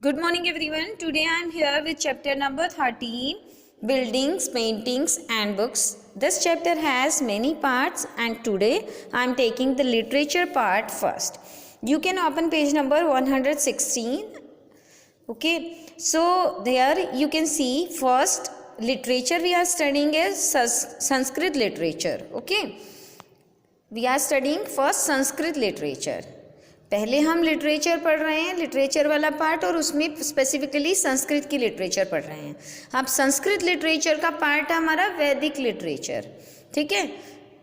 Good morning everyone. Today I am here with chapter number 13, Buildings, Paintings and Books. This chapter has many parts and today I am taking the literature part first. You can open page number 116. Okay, so there you can see first literature we are studying is Sanskrit literature. Okay, we are studying first Sanskrit literature. पहले हम literature पढ़ रहे हैं, literature वाला part, और उसमें specifically Sanskrit की literature पढ़ रहे हैं. अब संस्कृत लिटरेचर का पार्ट है हमारा वैदिक लिटरेचर. ठीक है,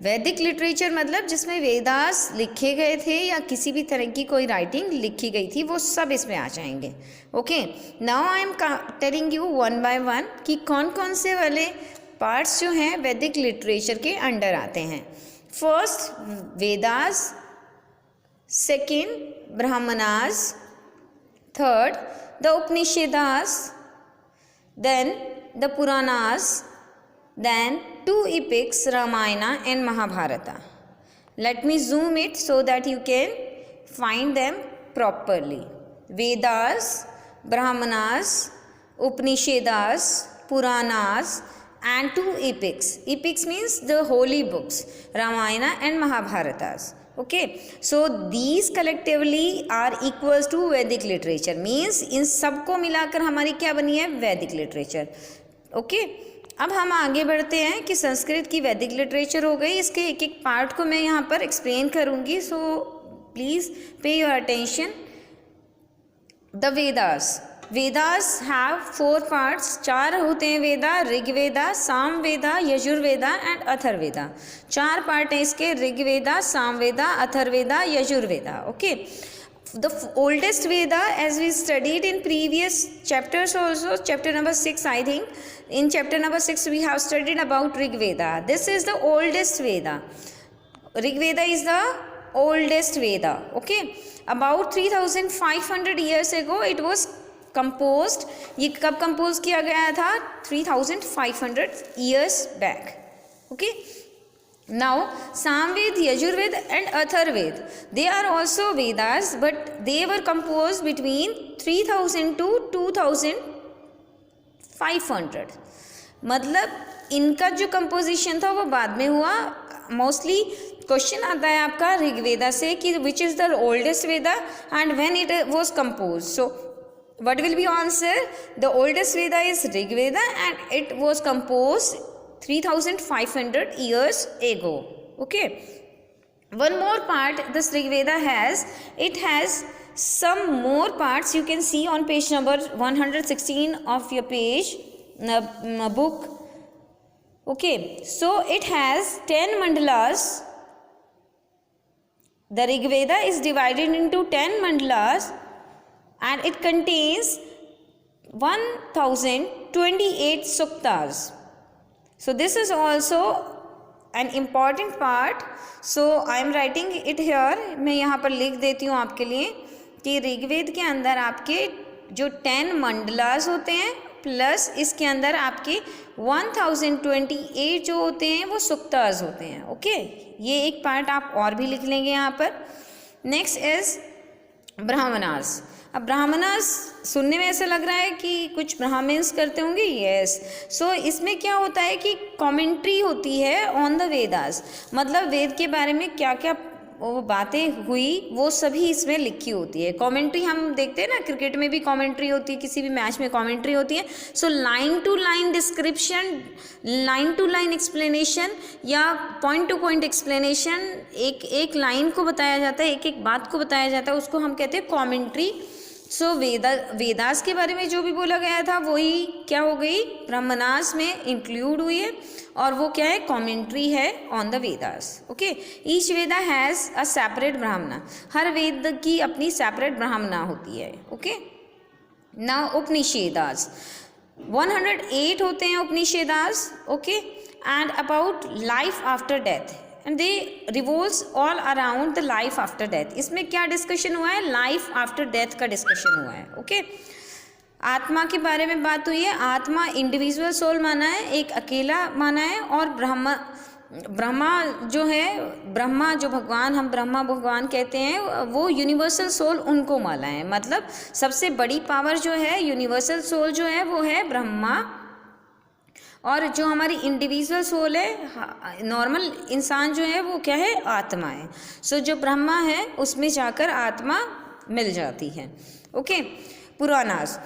वैदिक लिटरेचर मतलब जिसमें वेदास लिखे गए थे या किसी भी तरह की कोई राइटिंग लिखी गई थी, वो सब इसमें आ जाएंगे. Okay, now I am telling you one by one कि कौन कौन से वाले पार्ट्स जो हैं वैदिक लिटरेचर के अंडर आते हैं. First Vedas, second brahmanas, third the upanishads, then the puranas, then two epics Ramayana and Mahabharata. Let me zoom it so that you can find them properly. Vedas, brahmanas, upanishads, puranas and two epics. Epics means the holy books, Ramayana and Mahabharatas. Okay, so these collectively are equals to Vedic literature. Means इन सबको मिलाकर हमारी क्या बनी है, वैदिक literature. Okay, अब हम आगे बढ़ते हैं कि संस्कृत की वैदिक लिटरेचर हो गई. इसके एक एक पार्ट को मैं यहाँ पर एक्सप्लेन करूँगी. So please pay your attention. The Vedas. Vedas have 4 parts. 4 होते हैं वेदा. ऋग्वेदा, सामवेदा, यजुर्वेदा एंड अथर्ववेदा. 4 पार्ट हैं इसके. Rigveda, Samaveda, Atharvaveda, Yajurveda. Okay, the oldest Veda as we studied in previous chapters also, chapter number 6 I think. In chapter number 6 we have studied about Rigveda. This is the oldest Veda. Rigveda is the oldest Veda. Okay, about 3500 years ago it was composed. ये कब compose किया गया था? 3500 years back. Okay, now Samaveda, Yajurveda and Atharvaveda, they are also Vedas but they were compose between 3000 to 2500. मतलब इनका जो composition था वो बाद में हुआ. मोस्टली क्वेश्चन आता है आपका ऋग्वेदा से कि which is the oldest Veda and when it was compose. So what will be answer? The oldest Veda is Rig Veda and it was composed 3500 years ago. Okay, one more part this Rig Veda has. It has some more parts. You can see on page number 116 of your page book. Okay, so it has 10 mandalas. The Rig Veda is divided into 10 mandalas and it contains 1028 suktas. So this is also an important part. So I am writing it here. मैं यहाँ पर लिख देती हूँ आपके लिए कि ऋग्वेद के अंदर आपके जो 10 मंडलास होते हैं प्लस इसके अंदर आपके 1028 जो होते हैं वो सुक्तास होते हैं. ओके, ये एक पार्ट आप और भी लिख लेंगे यहाँ पर. Next is Brahmanas. अब ब्राह्मणास सुनने में ऐसा लग रहा है कि कुछ ब्राह्मण्स करते होंगे. यस. सो इसमें क्या होता है कि कमेंट्री होती है ऑन द वेदास. मतलब वेद के बारे में क्या क्या वो बातें हुई वो सभी इसमें लिखी होती है. कमेंट्री हम देखते हैं ना, क्रिकेट में भी कमेंट्री होती है, किसी भी मैच में कमेंट्री होती है. So line to line description, line to line explanation या पॉइंट टू पॉइंट एक्सप्लेनेशन, एक लाइन को बताया जाता है, एक एक बात को बताया जाता है, उसको हम कहते हैं कमेंट्री. सो वेदास के बारे में जो भी बोला गया था वही क्या हो गई, ब्राह्मणास में इंक्लूड हुई है और वो क्या है, कमेंट्री है on the Vedas. Okay, each Veda has a separate ब्राह्मणा. हर वेद की अपनी सेपरेट ब्राह्मणा होती है. ओके, नाउ उपनिषेदास 108 होते हैं Upanishads. Okay, and about life after death and they revolves all around the life after death. इसमें क्या डिस्कशन हुआ है, लाइफ आफ्टर डेथ का डिस्कशन हुआ है. ओके, आत्मा के बारे में बात हुई है. आत्मा इंडिविजुअल सोल माना है, एक अकेला माना है, और ब्रह्मा जो है, ब्रह्मा जो भगवान, हम ब्रह्मा भगवान कहते हैं, वो यूनिवर्सल सोल उनको माला है। मतलब सबसे बड़ी पावर जो है, यूनिवर्सल सोल जो है वो है ब्रह्मा, और जो हमारी इंडिविजुअल सोल है, नॉर्मल इंसान जो है वो क्या है, आत्मा है। सो जो ब्रह्मा है उसमें जाकर आत्मा मिल जाती है। Okay, Puranas.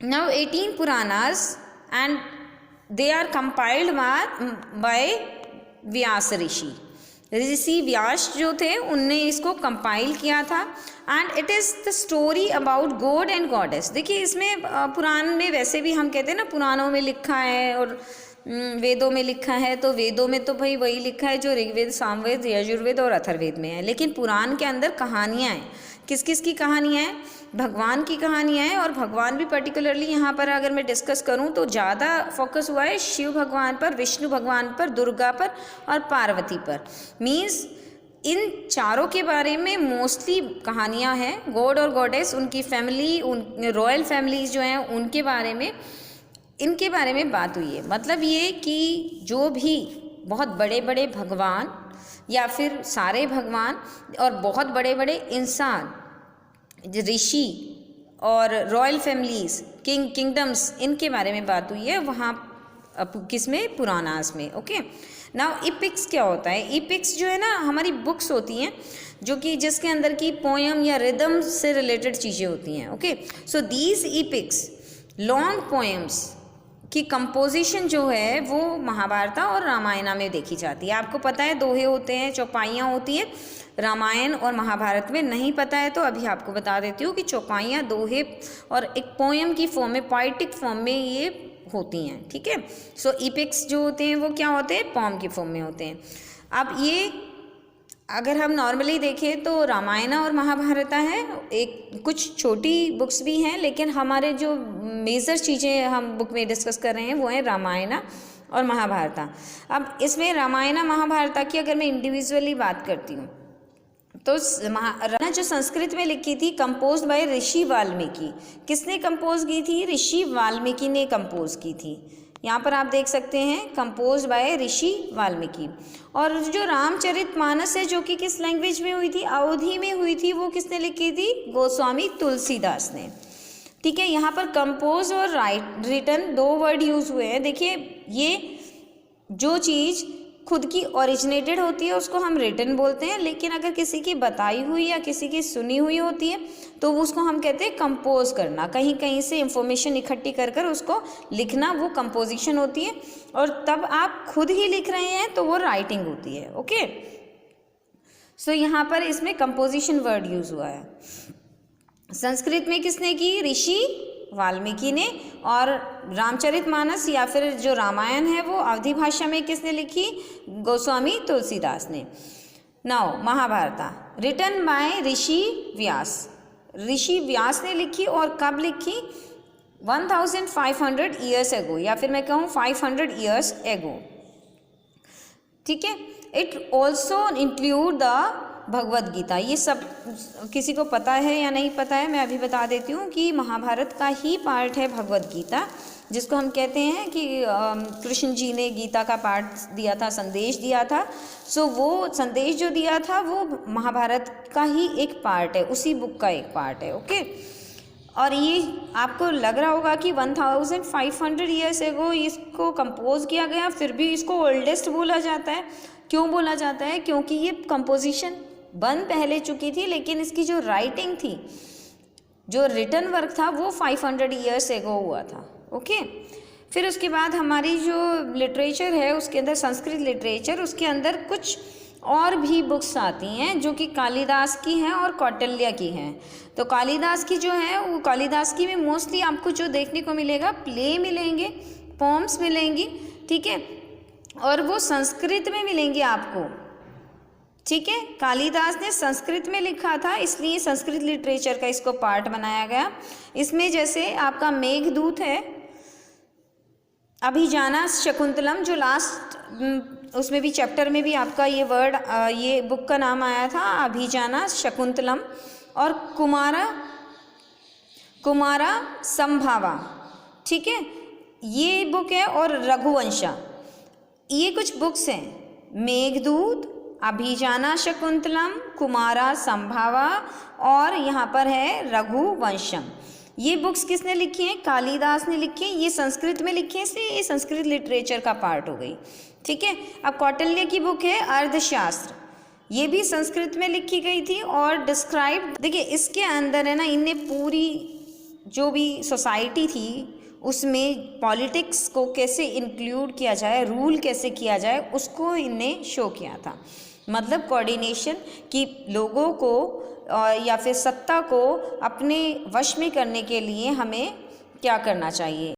Now 18 Puranas and they are compiled by Vyas ऋषि व्यास जो थे उनने इसको कंपाइल किया था। And it is the story about god and goddess. देखिए इसमें पुराण में वैसे भी हम कहते हैं ना, पुराणों में लिखा है और वेदों में लिखा है, तो वेदों में तो भाई वही लिखा है जो ऋग्वेद, सामवेद, यजुर्वेद और अथर्ववेद में है। लेकिन पुराण के अंदर कहानियाँ हैं। किस किस की कहानियाँ हैं? भगवान की कहानियाँ हैं। और भगवान भी पर्टिकुलरली यहाँ पर अगर मैं डिस्कस करूँ तो ज़्यादा फोकस हुआ है शिव भगवान पर, विष्णु भगवान पर, दुर्गा पर और पार्वती पर। मीन्स इन चारों के बारे में मोस्टली कहानियाँ हैं। गॉड और गॉडेस, उनकी फैमिली, उन रॉयल फैमिलीज जो हैं उनके बारे में, इनके बारे में बात हुई है। मतलब ये कि जो भी बहुत बड़े बड़े भगवान या फिर सारे भगवान और बहुत बड़े बड़े इंसान, ऋषि और रॉयल फैमिलीज, किंगडम्स, इनके बारे में बात हुई है वहाँ किसमें, पुराणास में। ओके, नाउ इपिक्स क्या होता है? इपिक्स जो है ना, हमारी बुक्स होती हैं जो कि जिसके अंदर की पोयम या रिदम से रिलेटेड चीज़ें होती हैं। Okay, so these इपिक्स, long poems की कंपोजिशन जो है वो महाभारत और रामायण में देखी जाती है। आपको पता है दोहे होते हैं, चौपाइयाँ होती हैं। रामायण और महाभारत में नहीं पता है तो अभी आपको बता देती हूँ कि चौपाइयाँ, दोहे और एक पोएम की फॉर्म में, पोइटिक फॉर्म में ये होती हैं। ठीक है, सो इपिक्स जो होते हैं वो क्या होते हैं, पोएम की फॉर्म में होते हैं। अब ये अगर हम नॉर्मली देखें तो रामायण और महाभारत है, एक कुछ छोटी बुक्स भी हैं, लेकिन हमारे जो मेजर चीज़ें हम बुक में डिस्कस कर रहे हैं वो है रामायण और महाभारत। अब इसमें रामायण महाभारत की अगर मैं इंडिविजुअली बात करती हूँ तो रामायण जो संस्कृत में लिखी थी, कंपोज बाय ऋषि वाल्मीकि। किसने कंपोज की थी? ऋषि वाल्मीकि ने कंपोज की थी। यहाँ पर आप देख सकते हैं, कंपोज बाय ऋषि वाल्मीकि। और जो रामचरितमानस है जो कि किस लैंग्वेज में हुई थी? अवधी में हुई थी। वो किसने लिखी थी? गोस्वामी तुलसीदास ने। ठीक है, यहाँ पर कंपोज और राइट, रिटन, दो वर्ड यूज हुए हैं। देखिए, ये जो चीज़ खुद की ओरिजिनेटेड होती है उसको हम रिटन बोलते हैं, लेकिन अगर किसी की बताई हुई या किसी की सुनी हुई होती है तो उसको हम कहते हैं कंपोज करना। कहीं कहीं से इंफॉर्मेशन इकट्ठी कर कर उसको लिखना, वो कंपोजिशन होती है। और तब आप खुद ही लिख रहे हैं तो वो राइटिंग होती है। ओके, सो यहाँ पर इसमें कंपोजिशन वर्ड यूज हुआ है। संस्कृत में किसने की? ऋषि वाल्मीकि ने। और रामचरितमानस या फिर जो रामायण है वो अवधी भाषा में किसने लिखी? गोस्वामी तुलसीदास ने। नाउ महाभारत रिटन बाय ऋषि व्यास। ऋषि व्यास ने लिखी और कब लिखी? 1500 ईयर्स एगो, या फिर मैं कहूँ 500 ईयर्स एगो। ठीक है, it also include the Bhagavad Gita. ये सब किसी को पता है या नहीं पता है, मैं अभी बता देती हूँ कि महाभारत का ही पार्ट है भगवद गीता, जिसको हम कहते हैं कि कृष्ण जी ने गीता का पाठ दिया था, संदेश दिया था। सो वो संदेश जो दिया था वो महाभारत का ही एक पार्ट है, उसी बुक का एक पार्ट है। ओके, और ये आपको लग रहा होगा कि 1500 ईयर्स एगो इसको कंपोज किया गया, फिर भी इसको ओल्डेस्ट बोला जाता है। क्यों बोला जाता है? क्योंकि ये कंपोजिशन बन पहले चुकी थी, लेकिन इसकी जो राइटिंग थी, जो रिटन वर्क था वो 500 ईयर्स एगो हुआ था। ओके, फिर उसके बाद हमारी जो लिटरेचर है उसके अंदर, संस्कृत लिटरेचर, उसके अंदर कुछ और भी बुक्स आती हैं जो कि कालिदास की हैं और कौटिल्य की हैं। तो कालिदास की जो है वो, कालिदास की में मोस्टली आपको जो देखने को मिलेगा, प्ले मिलेंगे, पोम्स मिलेंगी। ठीक है, और वो संस्कृत में मिलेंगे आपको। ठीक है, कालिदास ने संस्कृत में लिखा था, इसलिए संस्कृत लिटरेचर का इसको पार्ट बनाया गया। इसमें जैसे आपका मेघदूत है, अभिजाना शकुंतलम, जो लास्ट उसमें भी चैप्टर में भी आपका ये वर्ड, ये बुक का नाम आया था, अभिजाना शकुंतलम। और कुमारा संभावा। ठीक है, ये बुक है। और रघुवंशा, ये कुछ बुक्स हैं मेघदूत, अभिजाना शकुंतलम, कुमारा संभवा और यहाँ पर है रघुवंशम। ये बुक्स किसने लिखी हैं? कालिदास ने लिखी हैं। ये संस्कृत में लिखी है, इसलिए ये संस्कृत लिटरेचर का पार्ट हो गई। ठीक है। अब कौटिल्य की बुक है अर्थशास्त्र, ये भी संस्कृत में लिखी गई थी और डिस्क्राइब, देखिए इसके अंदर है ना, इनने पूरी जो भी सोसाइटी थी उसमें पॉलिटिक्स को कैसे इंक्लूड किया जाए, रूल कैसे किया जाए, उसको इनने शो किया था। मतलब कोऑर्डिनेशन कि लोगों को या फिर सत्ता को अपने वश में करने के लिए हमें क्या करना चाहिए।